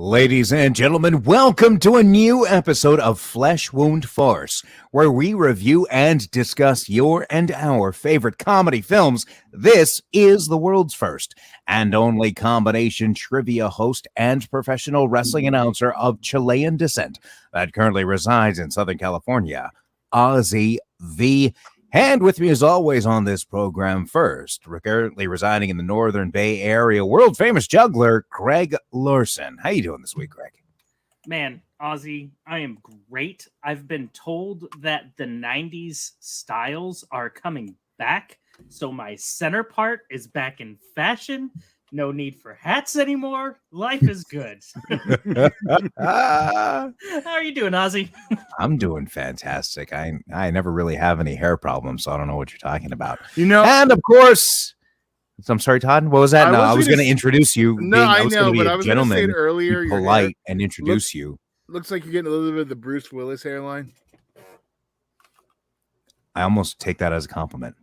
Ladies and gentlemen, welcome to a new episode of Flesh Wound Farce, where we review and discuss your and our favorite comedy films. This is the world's first and only combination trivia host and professional wrestling announcer of Chilean descent that currently resides in Southern California, Ozzy the. And with me, as always, on this program, first, currently residing in the Northern Bay Area, world-famous juggler, Greg Larson. How you doing this week, Greg? Man, Ozzy, I am great. I've been told that the 90s styles are coming back, so my center part is back in fashion. No need for hats anymore. Life is good. How are you doing, Ozzy? I'm doing fantastic. I never really have any hair problems, so I don't know what you're talking about. And of course, I'm sorry, Todd. What was that? I was going to introduce you. I was going to say it earlier. Be polite and introduce you. Looks like you're getting a little bit of the Bruce Willis hairline. I almost take that as a compliment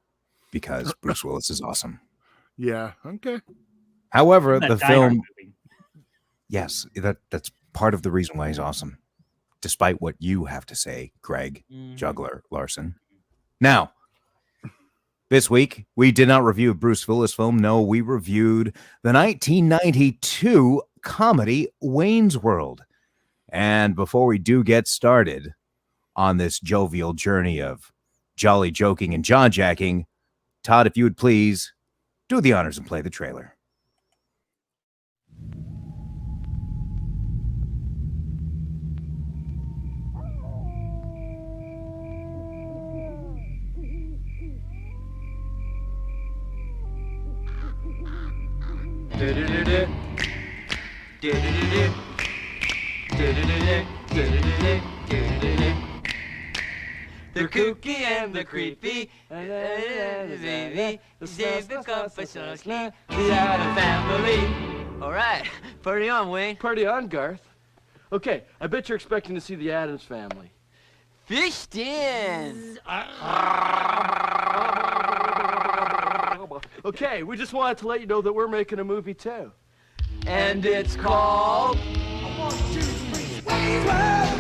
because Bruce Willis is awesome. Yeah. Okay. However, the film, yes, that's part of the reason why he's awesome, despite what you have to say, Greg, Juggler Larson. Now, this week, we did not review a Bruce Willis film. No, we reviewed the 1992 comedy Wayne's World. And before we do get started on this jovial journey of jolly joking and jaw-jacking, Todd, if you would please do the honors and play the trailer. The kooky and the creepy, baby, save the confessional sleep, the Adam family. All right, party on, Wayne. Party on, Garth. Okay, I bet you're expecting to see the Addams Family. Fished in. Okay, we just wanted to let you know that we're making a movie too. And it's called... Wayne's World.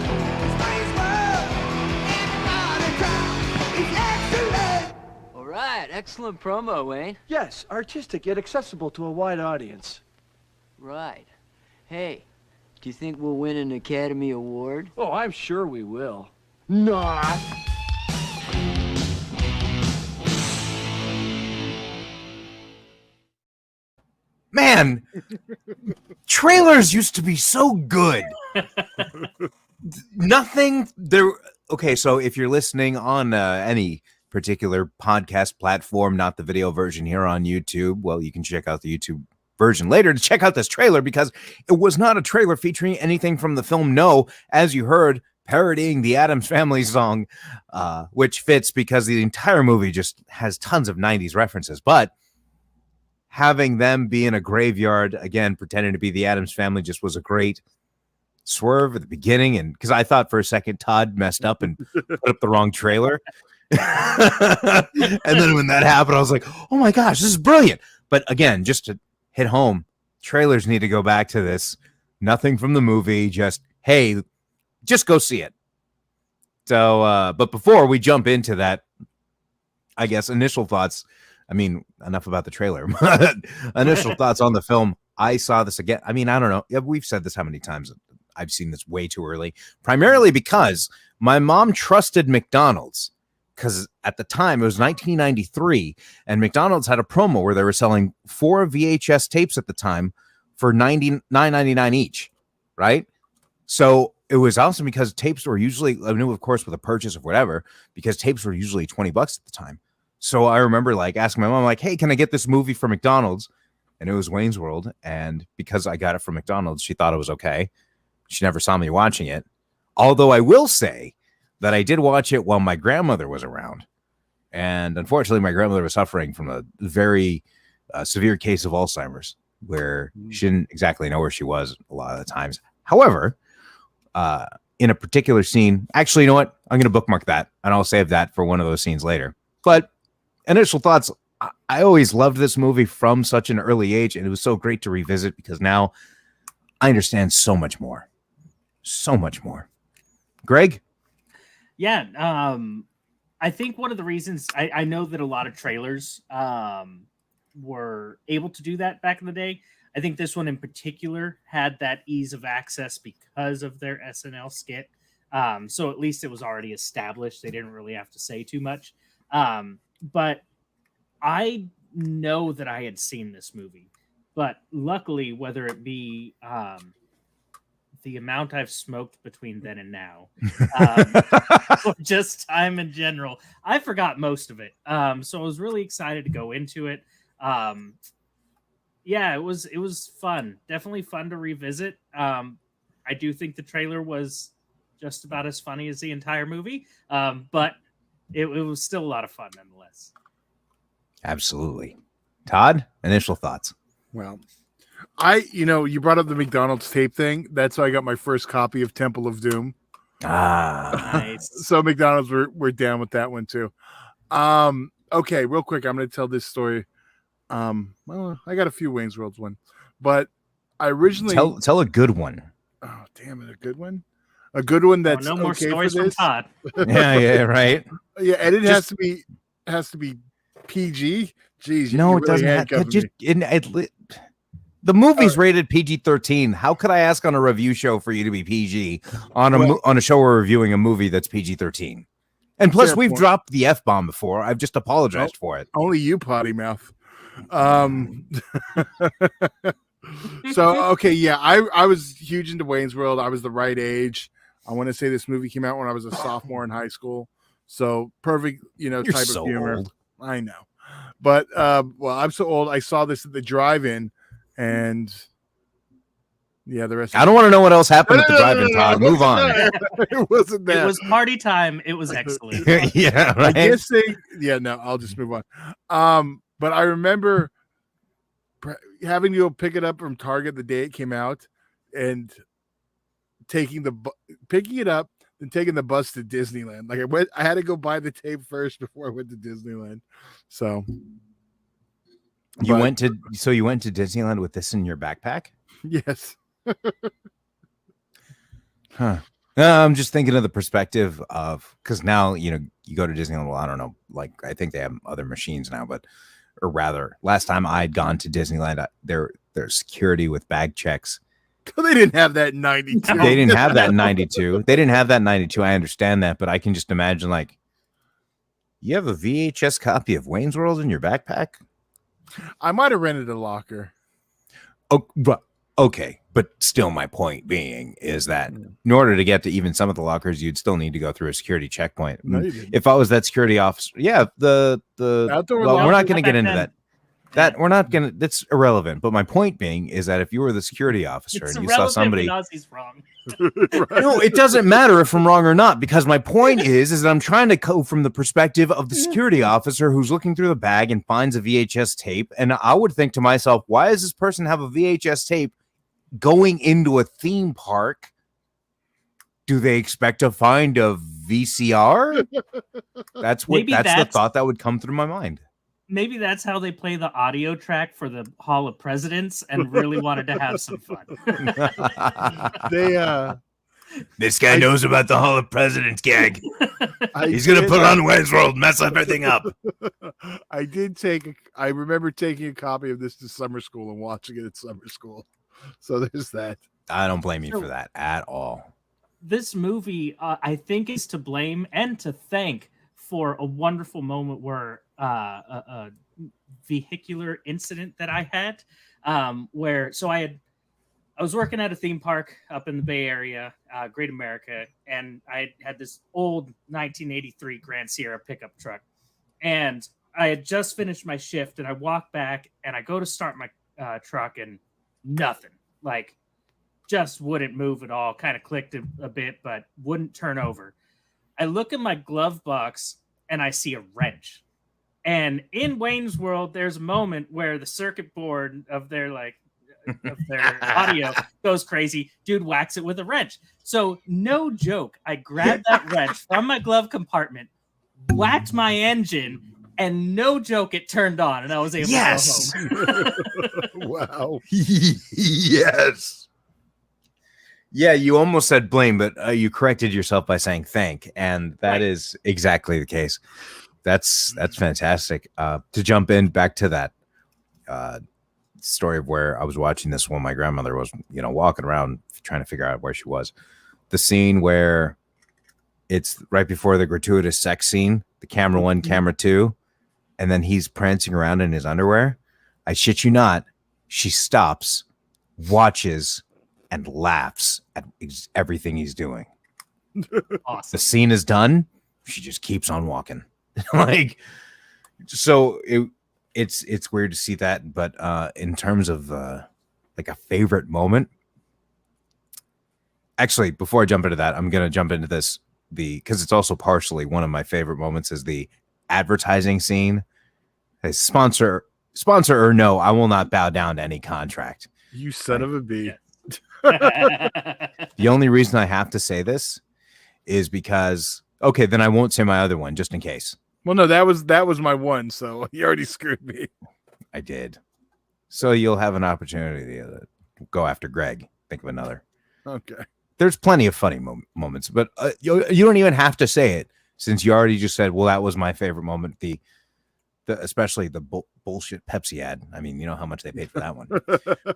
All right, excellent promo, Wayne. Yes, artistic yet accessible to a wide audience. Right. Hey, do you think we'll win an Academy Award? Oh, I'm sure we will. Not. Man, trailers used to be so good. Nothing there. Okay, so if you're listening on any particular podcast platform, not the video version here on YouTube, well, you can check out the YouTube version later to check out this trailer because it was not a trailer featuring anything from the film. No, as you heard, parodying the Addams Family song, which fits because the entire movie just has tons of 90s references, but having them be in a graveyard, again, pretending to be the Addams Family just was a great swerve at the beginning. And because I thought for a second Todd messed up and put up the wrong trailer. And then when that happened, I was like, oh my gosh, this is brilliant. But again, just to hit home, trailers need to go back to this. Nothing from the movie, just, hey, just go see it. So, but before we jump into that, I guess, initial thoughts, I mean, enough about the trailer. Initial thoughts on the film. I saw this again. I mean, I don't know. We've said this how many times. I've seen this way too early, primarily because my mom trusted McDonald's because at the time it was 1993 and McDonald's had a promo where they were selling 4 VHS tapes at the time for $9.99 each. Right. So it was awesome because tapes were usually, I mean, of course, with a purchase of whatever, because tapes were usually $20 at the time. So I remember like asking my mom, like, hey, can I get this movie from McDonald's? And it was Wayne's World. And because I got it from McDonald's, she thought it was okay. She never saw me watching it. Although I will say that I did watch it while my grandmother was around. And unfortunately, my grandmother was suffering from a very severe case of Alzheimer's, where she didn't exactly know where she was a lot of the times. However, in a particular scene, actually, you know what? I'm going to bookmark that, and I'll save that for one of those scenes later. But initial thoughts, I always loved this movie from such an early age, and it was so great to revisit because now I understand so much more. So much more. Greg? Yeah. I think one of the reasons I know that a lot of trailers were able to do that back in the day. I think this one in particular had that ease of access because of their SNL skit. So at least it was already established. They didn't really have to say too much. But I know that I had seen this movie. But luckily, whether it be the amount I've smoked between then and now, or just time in general, I forgot most of it. So I was really excited to go into it. Yeah, it was fun. Definitely fun to revisit. I do think the trailer was just about as funny as the entire movie, but it was still a lot of fun nonetheless. Absolutely. Todd, initial thoughts? Well, you brought up the McDonald's tape thing. That's how I got my first copy of Temple of Doom. Nice. So McDonald's were down with that one too. Okay, real quick, I'm going to tell this story. Well, I got a few Wayne's Worlds one, but I originally tell a good one. Oh, damn it, a good one. A good one that's no more okay stories for from this. Todd. Yeah, right. Yeah, and it has to be PG. Jeez, no, it doesn't have to. The movie's rated PG-13. How could I ask on a review show for you to be PG on a show we're reviewing a movie that's PG-13? And plus, we've dropped the F-bomb before. I've just apologized for it. Only you, potty mouth. So okay, yeah, I was huge into Wayne's World. I was the right age. I want to say this movie came out when I was a sophomore in high school. So perfect, You're type so of humor. old. I know. But well, I'm so old. I saw this at the drive-in, and yeah, the rest. I don't want to know what else happened at the drive-in, Todd. Move on. It wasn't that. It was party time. It was excellent. Yeah, right. I guess no, I'll just move on. But I remember having to go pick it up from Target the day it came out, and picking it up, then taking the bus to Disneyland. Like I had to go buy the tape first before I went to Disneyland. So you went to Disneyland with this in your backpack? Yes. Huh. I'm just thinking of the perspective of, because now you go to Disneyland. Well, I don't know. Like I think they have other machines now, or rather, last time I'd gone to Disneyland, their security with bag checks. They didn't have that in 92. They didn't have that in 92. They didn't have that in 92. I understand that, but I can just imagine, like, you have a VHS copy of Wayne's World in your backpack? I might have rented a locker. Oh, okay. But still, my point being is that in order to get to even some of the lockers, you'd still need to go through a security checkpoint. No, you didn't. If I was that security officer, yeah, the outdoor we're not going to get into then. that. We're not going to, that's irrelevant. But my point being is that if you were the security officer and you saw somebody, Ozzy's wrong. no, it doesn't matter if I'm wrong or not, because my point is that I'm trying to go from the perspective of the security officer who's looking through the bag and finds a VHS tape. And I would think to myself, why does this person have a VHS tape going into a theme park? Do they expect to find a VCR? That's the thought that would come through my mind. Maybe that's how they play the audio track for the Hall of Presidents and really wanted to have some fun. This guy knows about the Hall of Presidents gag. He's going to put on Wayne's World, mess everything up. I remember taking a copy of this to summer school and watching it at summer school. So there's that. I don't blame you for that at all. This movie, I think, is to blame and to thank for a wonderful moment where a vehicular incident that I had, where I was working at a theme park up in the Bay Area, Great America, and I had this old 1983 Grand Sierra pickup truck, and I had just finished my shift, and I walk back and I go to start my truck, and nothing, like, just wouldn't move at all. Kind of clicked a bit, but wouldn't turn over. I look in my glove box and I see a wrench. And in Wayne's World, there's a moment where the circuit board of their audio goes crazy. Dude whacks it with a wrench. So no joke, I grabbed that wrench from my glove compartment, whacked my engine, and no joke, it turned on, and I was able to go home. Wow. Yes. Yeah, you almost said blame, but you corrected yourself by saying thank, and that is exactly the case. That's fantastic. To jump in back to that story of where I was watching this when my grandmother was, walking around trying to figure out where she was. The scene where it's right before the gratuitous sex scene, the camera 1, camera 2, and then he's prancing around in his underwear. I shit you not, she stops, watches, and laughs at everything he's doing. Awesome. The scene is done. She just keeps on walking. So it's weird to see that. But in terms of like a favorite moment, actually, before I jump into that, I'm going to jump into this because it's also partially one of my favorite moments is the advertising scene. A sponsor or no, I will not bow down to any contract. You son of a bee. Yeah. The only reason I have to say this is because, okay, then I won't say my other one just in case. Well, no, that was my one, so you already screwed me. I did. So you'll have an opportunity to go after Greg. Think of another. Okay. There's plenty of funny moments, but you don't even have to say it since you already just said, well, that was my favorite moment. Especially the bullshit Pepsi ad. I mean, you know how much they paid for that one.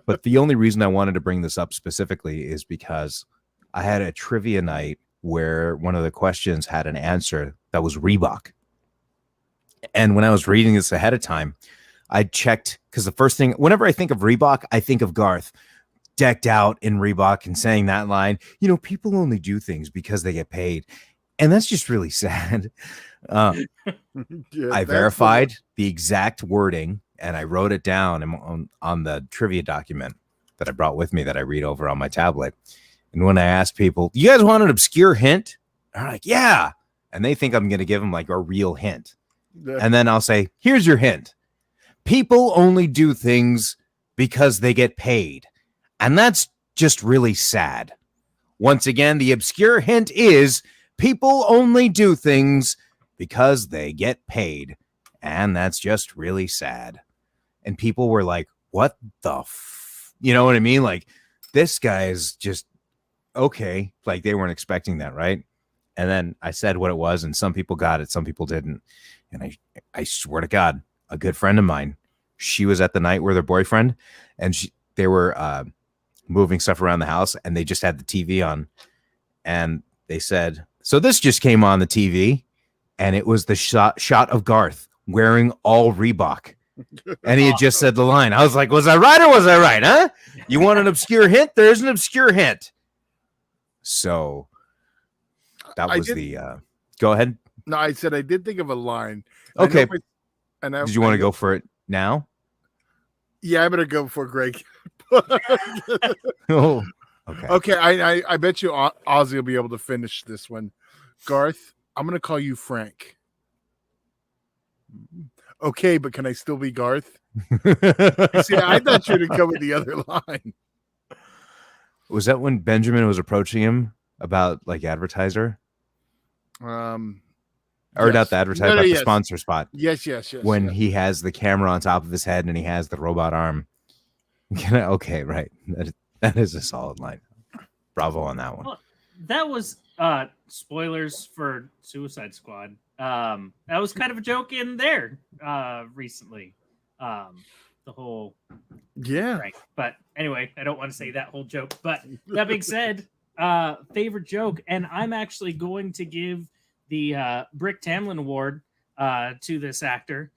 But the only reason I wanted to bring this up specifically is because I had a trivia night where one of the questions had an answer that was Reebok. And when I was reading this ahead of time, I checked because the first thing, whenever I think of Reebok, I think of Garth decked out in Reebok and saying that line, people only do things because they get paid. And that's just really sad. I verified the exact wording and I wrote it down on the trivia document that I brought with me that I read over on my tablet. And when I ask people, you guys want an obscure hint? They're like, yeah. And they think I'm going to give them like a real hint. And then I'll say, here's your hint. People only do things because they get paid. And that's just really sad. Once again, the obscure hint is people only do things because they get paid. And that's just really sad. And people were like, what the you know what I mean? Like, this guy is just okay. Like, they weren't expecting that, right? And then I said what it was, and some people got it, some people didn't. And I swear to God, a good friend of mine, she was at the night with her boyfriend, and they were moving stuff around the house, and they just had the TV on. And they said, so this just came on the TV, and it was the shot of Garth wearing all Reebok. And he had just said the line. I was like, was I right or was I right, huh? You want an obscure hint? There's an obscure hint. So that was go ahead. No, I said I did think of a line. Okay. Did you want to go for it now? Yeah, I better go before Greg. Oh, okay. Okay, I bet you Ozzy will be able to finish this one. Garth, I'm going to call you Frank. Okay, but can I still be Garth? See, I thought you would come with the other line. Was that when Benjamin was approaching him about like advertiser? Or Yes. not the advertiser, but the sponsor spot. Yes. When he has the camera on top of his head and he has the robot arm. Okay, right. That is a solid line. Bravo on that one. Well, that was spoilers for Suicide Squad. That was kind of a joke in there recently. The whole right. But anyway, I don't want to say that whole joke. But that being said, favorite joke, and I'm actually going to give the Brick Tamlin Award to this actor.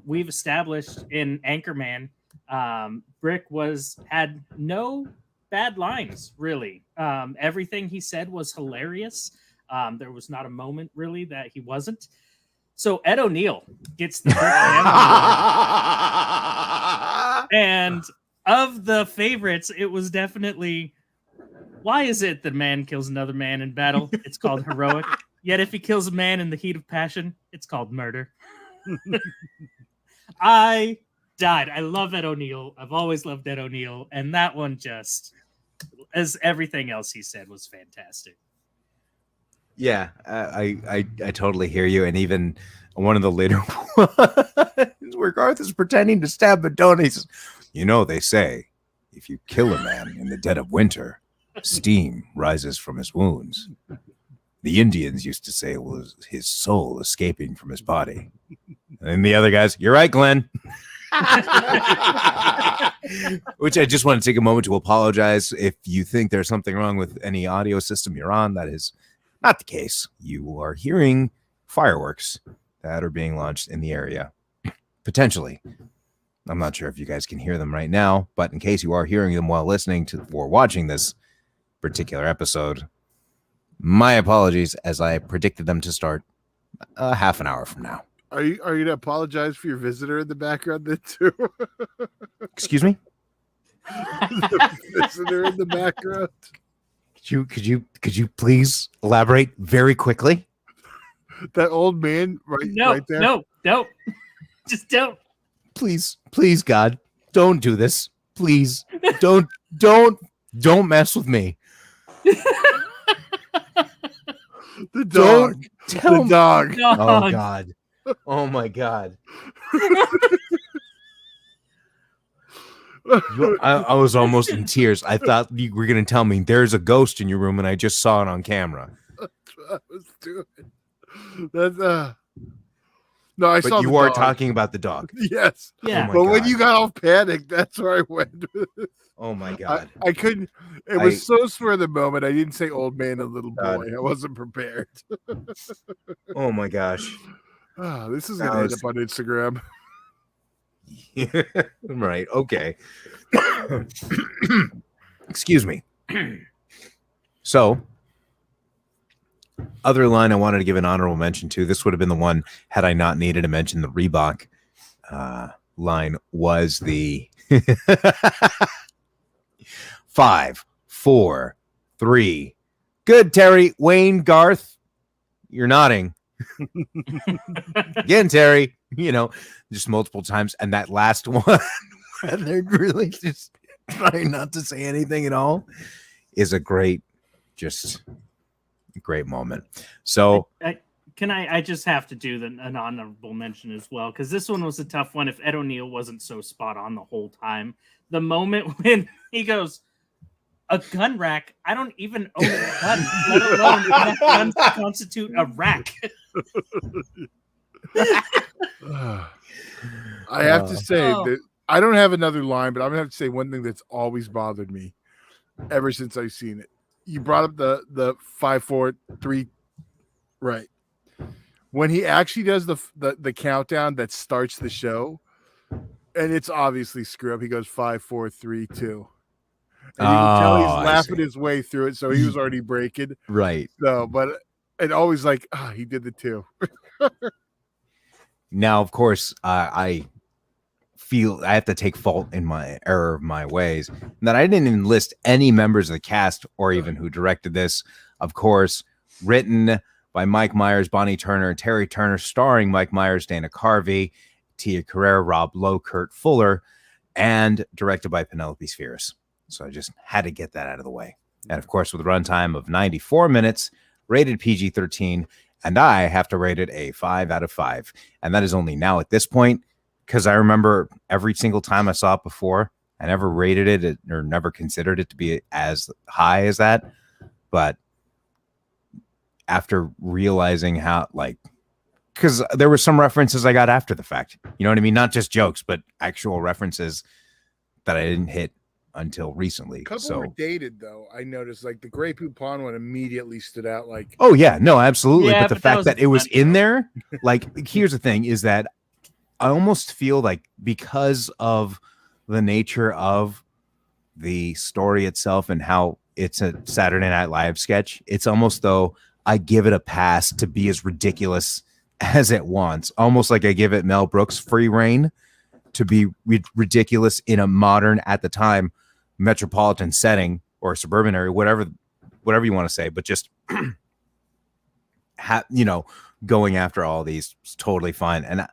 We've established in Anchorman, Brick had no bad lines, really. Everything he said was hilarious. There was not a moment really that he wasn't. So Ed O'Neill gets the Brick Tamlin Award. And of the favorites, it was definitely, why is it that man kills another man in battle? It's called heroic. Yet if he kills a man in the heat of passion, it's called murder. I died. I love Ed O'Neill. I've always loved Ed O'Neill. And that one just, as everything else he said, was fantastic. Yeah, I totally hear you. And even one of the later ones where Garth is pretending to stab Madonna, he says, they say if you kill a man in the dead of winter, Steam rises from his wounds. The Indians used to say it was his soul escaping from his body. And the other guys, you're right, Glenn. Which I just want to take a moment to apologize. If you think there's something wrong with any audio system you're on, that is not the case. You are hearing fireworks that are being launched in the area. Potentially. I'm not sure if you guys can hear them right now, but in case you are hearing them while listening to or watching this particular episode, my apologies, as I predicted them to start half an hour from now. Are you gonna apologize for your visitor in the background then too? Excuse me? The visitor in the background. Could you please elaborate very quickly? That old man right there. No, just don't. Please, God, don't do this. Please, don't mess with me. The dog. Tell The dog. Oh God. Oh my God. I was almost in tears. I thought you were going to tell me there's a ghost in your room and I just saw it on camera. That's what I was doing. That's no, I saw. But you the are dog. talking about the dog. Yes. Yeah. Oh my But when God. you got all panicked, that's where I went. Oh my God. I couldn't. It was so spur of the moment. I didn't say old man and little boy. I wasn't prepared. Oh my gosh. Oh, this is That gonna end was- up on Instagram. Right. Okay. Excuse me. So, other line I wanted to give an honorable mention to. This would have been the one had I not needed to mention the Reebok line was the 5, 4, 3. Good, Terry. Wayne, Garth. You're nodding. Again, Terry. You know, just multiple times. And that last one, where they're really just trying not to say anything at all, is a great moment. So I just have to do an honorable mention as well, because this one was a tough one. If Ed O'Neill wasn't so spot on the whole time, the moment when he goes, a gun rack, I don't even own a gun, let alone enough guns to constitute a rack. I have to say that I don't have another line, but I'm gonna have to say one thing that's always bothered me ever since I've seen it. You brought up the 5, 4, 3, right? When he actually does the countdown that starts the show, and it's obviously screw up. He goes 5, 4, 3, 2. And you can tell he's laughing his way through it, so he was already breaking. right. So, but it always like, he did the 2. Now, of course, I feel I have to take fault in my error of my ways that I didn't even list any members of the cast or even who directed this. Of course, written by Mike Myers, Bonnie Turner, Terry Turner, starring Mike Myers, Dana Carvey, Tia Carrere, Rob Lowe, Kurt Fuller, and directed by Penelope Spheris. So I just had to get that out of the way. And of course, with a runtime of 94 minutes, rated PG-13, and I have to rate it a 5 out of 5. And that is only now at this point, because I remember every single time I saw it before, I never rated it or never considered it to be as high as that. But after realizing how, because there were some references I got after the fact, you know what I mean? Not just jokes, but actual references that I didn't hit until recently. A couple So were dated though. I noticed like the Grey Poupon one immediately stood out. Like, oh yeah, no, absolutely. Yeah, but the but that fact was that it was funny, in though. there, here's the thing, is that I almost feel like because of the nature of the story itself and how it's a Saturday Night Live sketch, it's almost though I give it a pass to be as ridiculous as it wants. Almost like I give it Mel Brooks free reign to be ridiculous in a modern, at the time, metropolitan setting or suburban area, whatever you want to say, but just going after all these is totally fine. And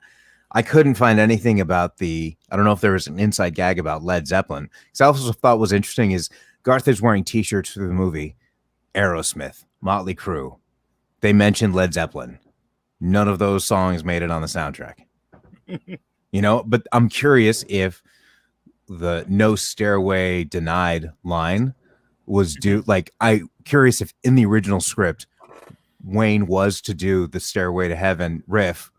I couldn't find anything about I don't know if there was an inside gag about Led Zeppelin, because I also thought was interesting is Garth is wearing t-shirts for the movie Aerosmith, Motley Crue. They mentioned Led Zeppelin. None of those songs made it on the soundtrack. But I'm curious if the "No Stairway Denied" line was due. Like, I'm curious if in the original script, Wayne was to do the Stairway to Heaven riff,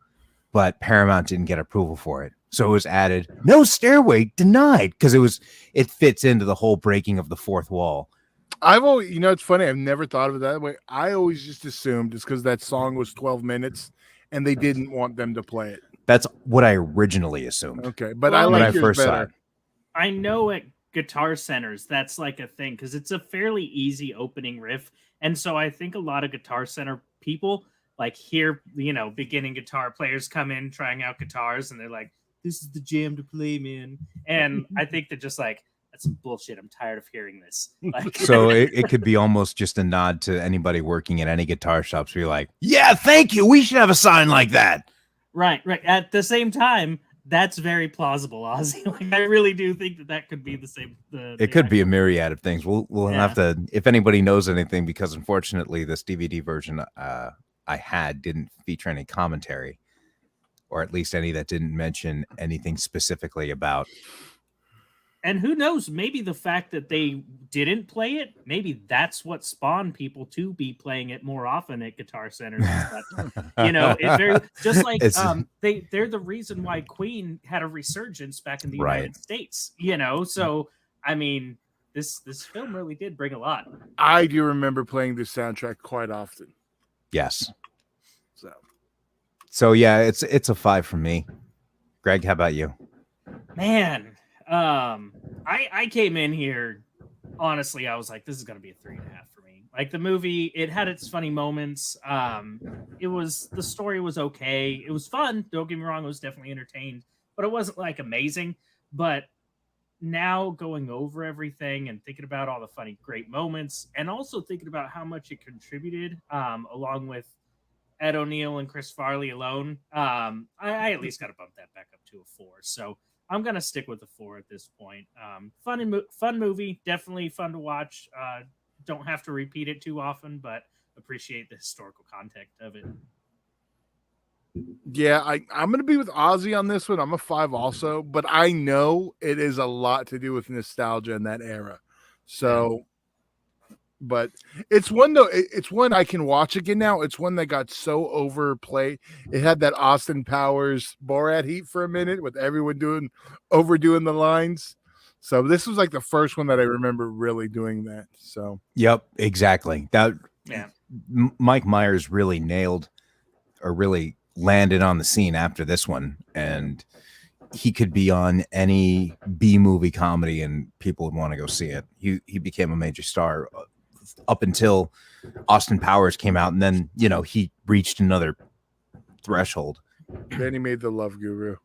but Paramount didn't get approval for it. So it was added, no stairway, denied, because it fits into the whole breaking of the fourth wall. I've always, it's funny. I've never thought of it that way. I always just assumed it's because that song was 12 minutes and they didn't want them to play it. That's what I originally assumed. Okay, but Well, I when like I yours first saw better. it. I know at Guitar Centers that's like a thing because it's a fairly easy opening riff, and so I think a lot of Guitar Center people like hear beginning guitar players come in trying out guitars, and they're like, "This is the jam to play, man." And I think they're just like, "That's some bullshit. I'm tired of hearing this." Like, So it could be almost just a nod to anybody working at any guitar shops. Be like, yeah, thank you. We should have a sign like that. right. At the same time, that's very plausible, Ozzy. Like, I really do think that could be the same. It could be a myriad of things. We'll have to, if anybody knows anything, because unfortunately this DVD version I had didn't feature any commentary, or at least any that didn't mention anything specifically about. And who knows, maybe the fact that they didn't play it, maybe that's what spawned people to be playing it more often at Guitar Centers. It's very just like they're the reason why Queen had a resurgence back in the United States. So I mean, this film really did bring a lot. I do remember playing this soundtrack quite often. Yes. So yeah, it's a 5 from me. Greg, how about you? Man, I came in here, honestly, I was like, this is going to be a 3.5 for me. Like, the movie, it had its funny moments. The story was okay. It was fun. Don't get me wrong. I was definitely entertained, but it wasn't like amazing. But now going over everything and thinking about all the funny, great moments, and also thinking about how much it contributed, along with Ed O'Neill and Chris Farley alone, I at least got to bump that back up to a 4. So I'm gonna stick with the 4 at this point. Fun movie, definitely fun to watch. Don't have to repeat it too often, but appreciate the historical context of it. yeah, I'm gonna be with Ozzy on this one. I'm a 5 also, but I know it is a lot to do with nostalgia in that era. So, but it's one though. It's one I can watch again now. It's one that got so overplayed. It had that Austin Powers Borat heat for a minute with everyone overdoing the lines. So this was like the first one that I remember really doing that. So Yep, exactly. That Yeah. Mike Myers really nailed or really landed on the scene after this one, and he could be on any B movie comedy and people would want to go see it. He became a major star up until Austin Powers came out, and then he reached another threshold. then he made the Love Guru.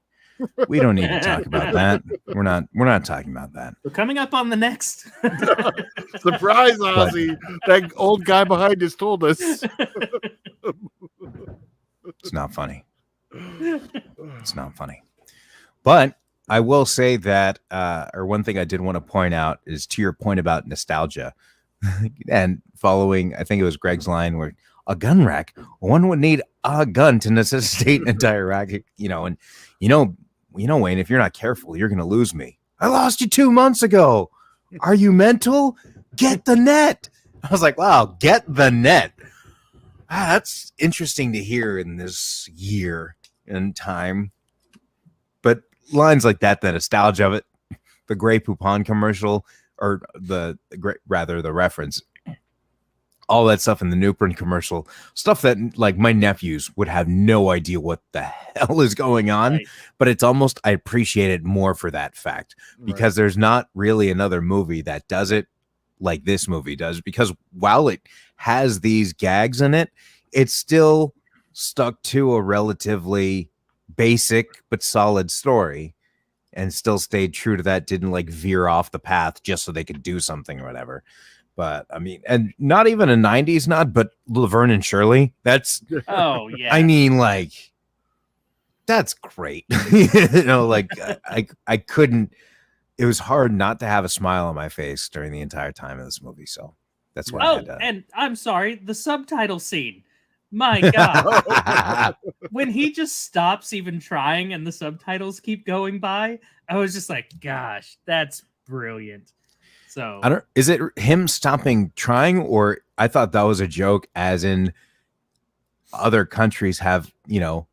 We don't need to talk about that. We're not talking about that. We're coming up on the next. Surprise, Ozzy! That old guy behind us told us. It's not funny. It's not funny. But I will say that, or one thing I did want to point out is to your point about nostalgia, and following, I think it was Greg's line where a gun rack, one would need a gun to necessitate an entire rack, and Wayne, if you're not careful, you're going to lose me. I lost you 2 months ago. Are you mental? Get the net. I was like, wow, get the net. That's interesting to hear in this year and time. But lines like that, the nostalgia of it, the Grey Poupon commercial, or the reference, all that stuff in the Newprin commercial, stuff that like my nephews would have no idea what the hell is going on. Right. But it's almost, I appreciate it more for that fact, because there's not really another movie that does it like this movie does, because while it has these gags in it, it's still stuck to a relatively basic but solid story and still stayed true to that, didn't like veer off the path just so they could do something or whatever. But I mean, and not even a 90s nod, but Laverne and Shirley, that's Oh yeah. I mean, like, that's great. Like I couldn't, it was hard not to have a smile on my face during the entire time of this movie. So that's why I had to. And I'm sorry, the subtitle scene. My God. When he just stops even trying and the subtitles keep going by, I was just like, gosh, that's brilliant. So I don't. Is it him stopping trying, or I thought that was a joke, as in other countries have, you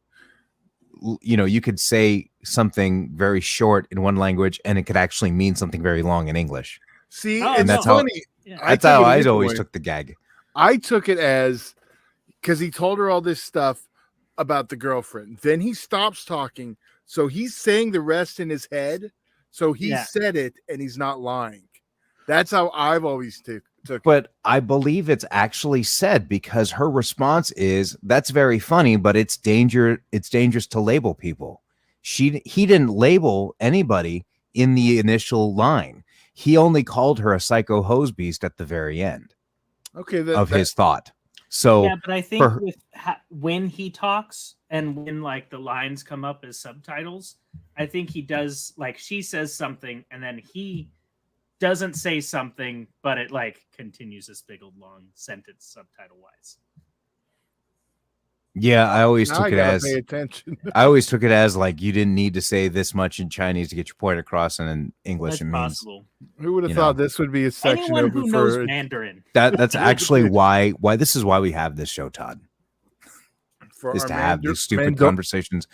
could say something very short in one language and it could actually mean something very long in English. See, Oh, it's that's how- funny. Yeah. That's took how it a I different always way. took the gag. I took it as because he told her all this stuff about the girlfriend. Then he stops talking. So he's saying the rest in his head. So he Yeah. said it and he's not lying. That's how I've always took it. But I believe it's actually said, because her response is, "That's very funny, but it's dangerous to label people." He didn't label anybody in the initial line. He only called her a psycho hose beast at the very end Okay. of his thought. So yeah, but I think for- with when he talks and when like the lines come up as subtitles, I think he does, like, she says something and then he doesn't say something, but it like continues this big old long sentence subtitle wise. yeah, I always Now took I it gotta as pay attention. I always took it as like you didn't need to say this much in Chinese to get your point across, and in English That's it means possible. Who would have you thought know. this would be a section Anyone open who knows for Mandarin. that's actually why this is why we have this show, Todd. Is our to have these stupid Mando- conversations,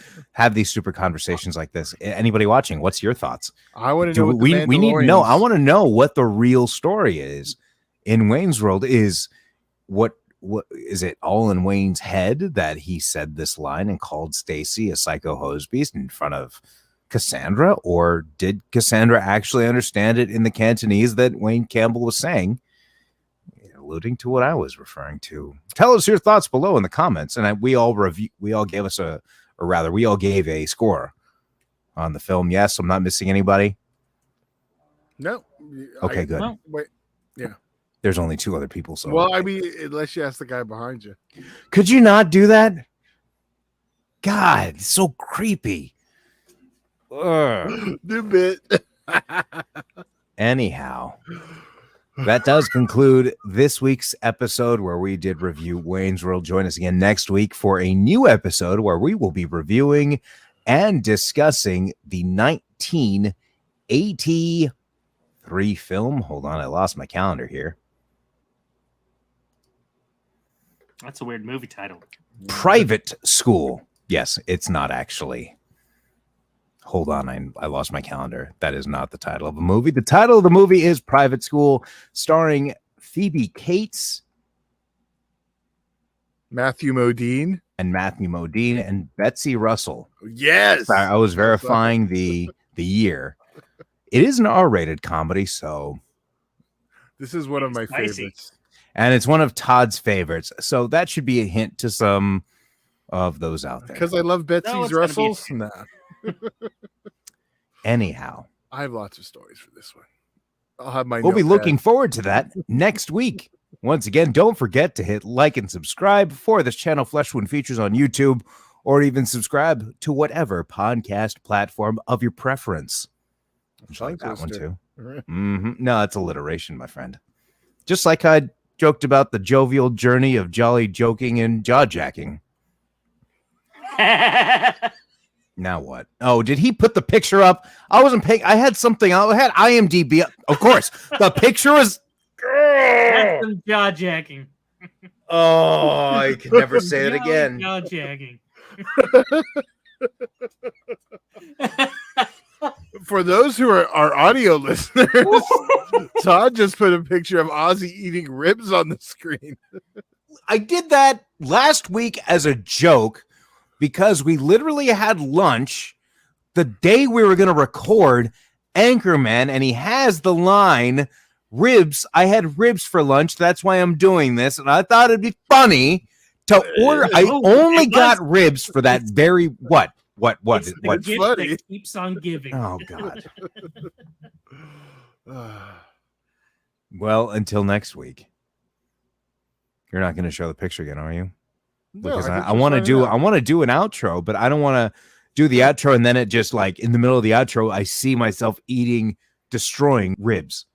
like this. Anybody watching, what's your thoughts? I want to Do know what we the need to know? I Mandalorians- want to know what the real story is in Wayne's World. Is what is it all in Wayne's head that he said this line and called Stacy a psycho hose beast in front of Cassandra, or did Cassandra actually understand it in the Cantonese that Wayne Campbell was saying, alluding to what I was referring to? Tell us your thoughts below in the comments, and we all gave a score on the film. Yes, I'm not missing anybody. No. Okay, good. Well, Wait. There's only two other people, so Well, I mean, unless you ask the guy behind you. could you not do that? God, it's so creepy. Ugh. New bit. Anyhow, that does conclude this week's episode where we did review Wayne's World. Join us again next week for a new episode where we will be reviewing and discussing the 1983 film. Hold on, I lost my calendar here. that's a weird movie title. Private School. Yes, it's not actually. Hold on, I lost my calendar. That is not the title of the movie. The title of the movie is Private School, starring Phoebe Cates Matthew Modine. and Matthew Modine and Betsy Russell. Yes. I was verifying the year. It is an R-rated comedy, so, This is one of my Spicy. favorites. and it's one of Todd's favorites. So that should be a hint to some of those out there. Because I love No, Betsy's it's gonna be Russells. a- Nah. Anyhow, I have lots of stories for this one. I'll have my we'll be notepad. looking forward to that next week. Once again, don't forget to hit like and subscribe for this channel, Flesh Wound Features, on YouTube, or even subscribe to whatever podcast platform of your preference. Just like that one Twister. too. No, it's alliteration, my friend. Just like I joked about the jovial journey of jolly joking and jaw jacking. Now what? Oh, did he put the picture up? I wasn't paying. I had something. I had IMDb up. Of course, the picture was. That's some jaw jacking. Oh, I can never say it again. Jaw jacking. For those who are our audio listeners, Todd just put a picture of Ozzy eating ribs on the screen. I did that last week as a joke because we literally had lunch the day we were going to record Anchorman, and he has the line, ribs. I had ribs for lunch. That's why I'm doing this. And I thought it'd be funny to order. I only got ribs for that very what? It's What? the gift funny. that keeps on giving. Oh, God. Well, until next week. You're not going to show the picture again, are you? Because I want to do an outro, but I don't want to do the outro and then it just like in the middle of the outro, I see myself destroying ribs.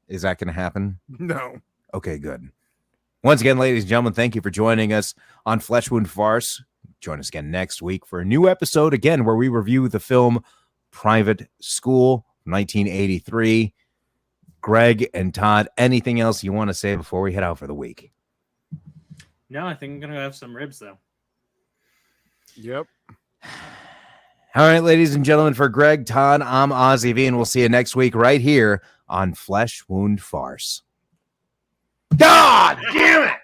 Is that going to happen? No. Okay, good. Once again, ladies and gentlemen, thank you for joining us on Flesh Wound Farce. Join us again next week for a new episode again where we review the film Private School, 1983. Greg and Todd, anything else you want to say before we head out for the week? No, I think I'm gonna have some ribs though. Yep. All right, ladies and gentlemen, for Greg, Todd, I'm Ozzy V, and we'll see you next week right here on Flesh Wound Farce. God damn it!